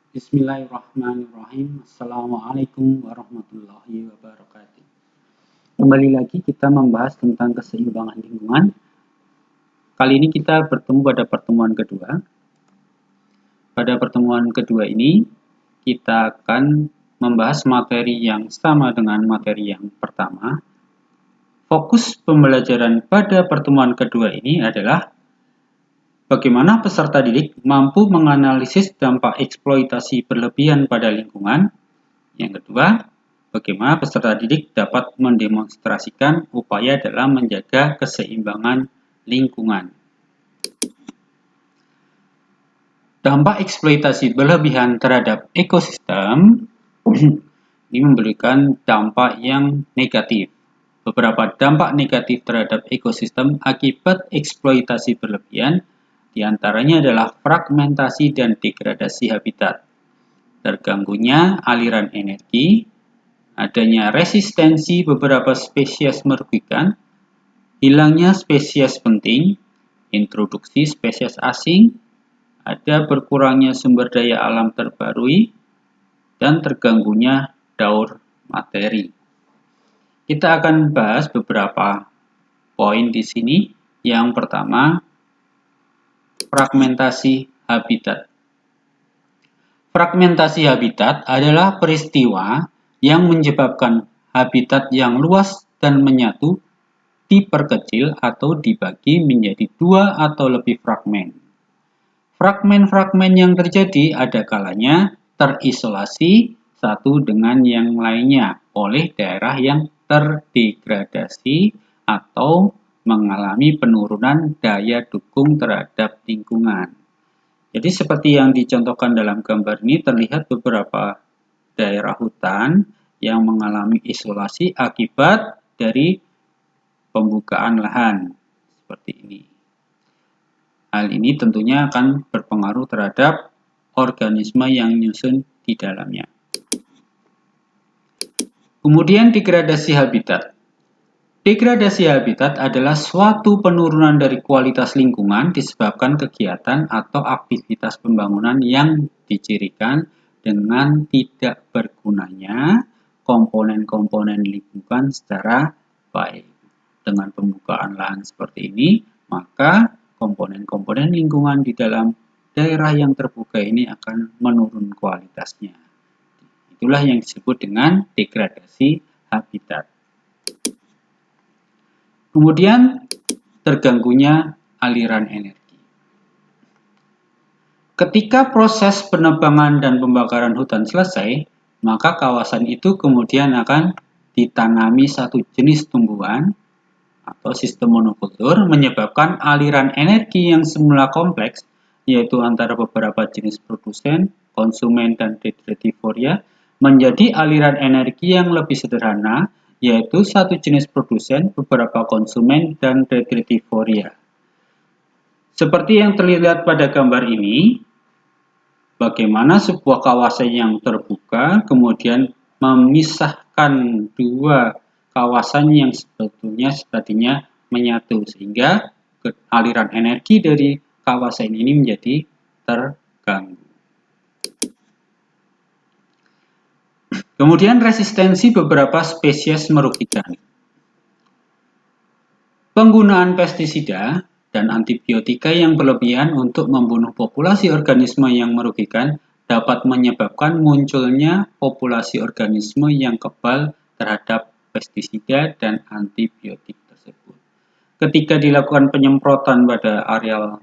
Bismillahirrahmanirrahim. Assalamualaikum warahmatullahi wabarakatuh. Kembali lagi kita membahas tentang keseimbangan lingkungan. Kali ini kita bertemu pada pertemuan kedua. Pada pertemuan kedua ini, kita akan membahas materi yang sama dengan materi yang pertama. Fokus pembelajaran pada pertemuan kedua ini adalah bagaimana peserta didik mampu menganalisis dampak eksploitasi berlebihan pada lingkungan. Yang kedua, bagaimana peserta didik dapat mendemonstrasikan upaya dalam menjaga keseimbangan lingkungan. Dampak eksploitasi berlebihan terhadap ekosistem ini memberikan dampak yang negatif. Beberapa dampak negatif terhadap ekosistem akibat eksploitasi berlebihan diantaranya adalah fragmentasi dan degradasi habitat, terganggunya aliran energi, adanya resistensi beberapa spesies merugikan, hilangnya spesies penting, introduksi spesies asing, ada berkurangnya sumber daya alam terbarui, dan terganggunya daur materi. Kita akan bahas beberapa poin di sini. Yang pertama, fragmentasi habitat. Fragmentasi habitat adalah peristiwa yang menyebabkan habitat yang luas dan menyatu diperkecil atau dibagi menjadi dua atau lebih fragmen. Fragmen-fragmen yang terjadi ada kalanya terisolasi satu dengan yang lainnya oleh daerah yang terdegradasi atau mengalami penurunan daya dukung terhadap lingkungan. Jadi seperti yang dicontohkan dalam gambar ini terlihat beberapa daerah hutan yang mengalami isolasi akibat dari pembukaan lahan seperti ini. Hal ini tentunya akan berpengaruh terhadap organisme yang nyusun di dalamnya. Kemudian degradasi habitat. Degradasi habitat adalah suatu penurunan dari kualitas lingkungan disebabkan kegiatan atau aktivitas pembangunan yang dicirikan dengan tidak bergunanya komponen-komponen lingkungan secara baik. Dengan pembukaan lahan seperti ini, maka komponen-komponen lingkungan di dalam daerah yang terbuka ini akan menurun kualitasnya. Itulah yang disebut dengan degradasi habitat. Kemudian terganggunya aliran energi. Ketika proses penebangan dan pembakaran hutan selesai, maka kawasan itu kemudian akan ditanami satu jenis tumbuhan atau sistem monokultur menyebabkan aliran energi yang semula kompleks, yaitu antara beberapa jenis produsen, konsumen, dan detritivoria, menjadi aliran energi yang lebih sederhana, yaitu satu jenis produsen, beberapa konsumen, dan detritivoria. Seperti yang terlihat pada gambar ini, bagaimana sebuah kawasan yang terbuka kemudian memisahkan dua kawasan yang sebetulnya tadinya menyatu, sehingga aliran energi dari kawasan ini menjadi terganggu. Kemudian resistensi beberapa spesies merugikan. Penggunaan pestisida dan antibiotika yang berlebihan untuk membunuh populasi organisme yang merugikan dapat menyebabkan munculnya populasi organisme yang kebal terhadap pestisida dan antibiotik tersebut. Ketika dilakukan penyemprotan pada areal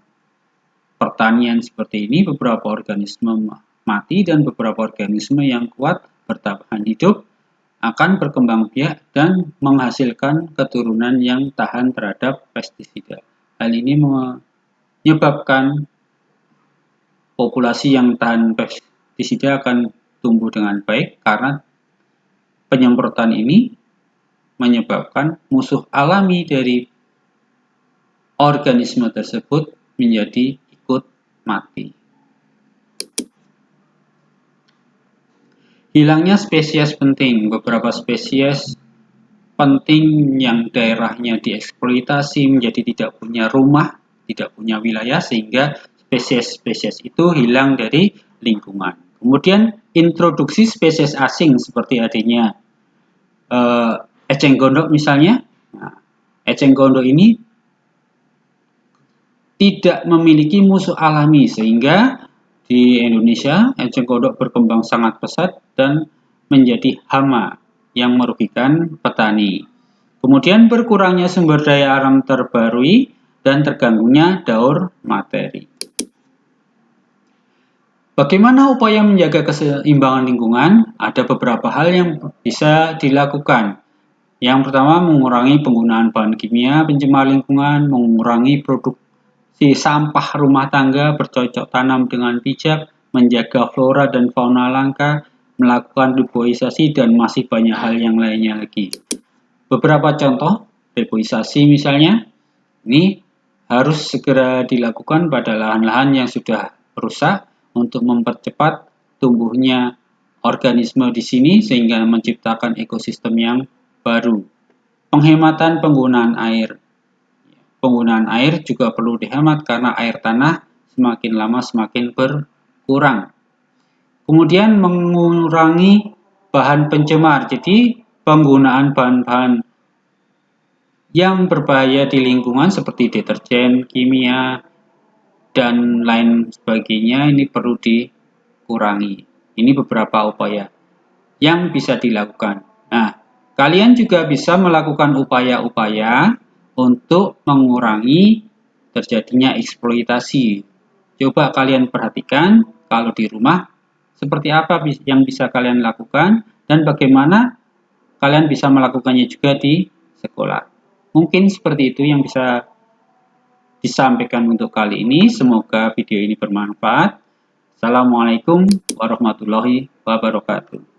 pertanian seperti ini, beberapa organisme mati dan beberapa organisme yang kuat bertahan hidup akan berkembang biak dan menghasilkan keturunan yang tahan terhadap pestisida. Hal ini menyebabkan populasi yang tahan pestisida akan tumbuh dengan baik karena penyemprotan ini menyebabkan musuh alami dari organisme tersebut menjadi ikut mati. Hilangnya spesies penting. Beberapa spesies penting yang daerahnya dieksploitasi menjadi tidak punya rumah, tidak punya wilayah, sehingga spesies-spesies itu hilang dari lingkungan. Kemudian introduksi spesies asing seperti adanya eceng gondok misalnya. Nah, eceng gondok ini tidak memiliki musuh alami sehingga di Indonesia eceng gondok berkembang sangat pesat dan menjadi hama yang merugikan petani. Kemudian berkurangnya sumber daya alam terbarui dan terganggunya daur materi. Bagaimana upaya menjaga keseimbangan lingkungan? Ada beberapa hal yang bisa dilakukan. Yang pertama, mengurangi penggunaan bahan kimia pencemar lingkungan, mengurangi produksi sampah rumah tangga, bercocok tanam dengan bijak, menjaga flora dan fauna langka, melakukan reboisasi, dan masih banyak hal yang lainnya lagi. Beberapa contoh reboisasi misalnya, ini harus segera dilakukan pada lahan-lahan yang sudah rusak untuk mempercepat tumbuhnya organisme di sini sehingga menciptakan ekosistem yang baru. Penghematan penggunaan air. Penggunaan air juga perlu dihemat karena air tanah semakin lama semakin berkurang. Kemudian mengurangi bahan pencemar. Jadi penggunaan bahan-bahan yang berbahaya di lingkungan seperti deterjen, kimia, dan lain sebagainya ini perlu dikurangi. Ini beberapa upaya yang bisa dilakukan. Nah, kalian juga bisa melakukan upaya-upaya untuk mengurangi terjadinya eksploitasi. Coba kalian perhatikan kalau di rumah seperti apa yang bisa kalian lakukan dan bagaimana kalian bisa melakukannya juga di sekolah. Mungkin seperti itu yang bisa disampaikan untuk kali ini. Semoga video ini bermanfaat. Assalamualaikum warahmatullahi wabarakatuh.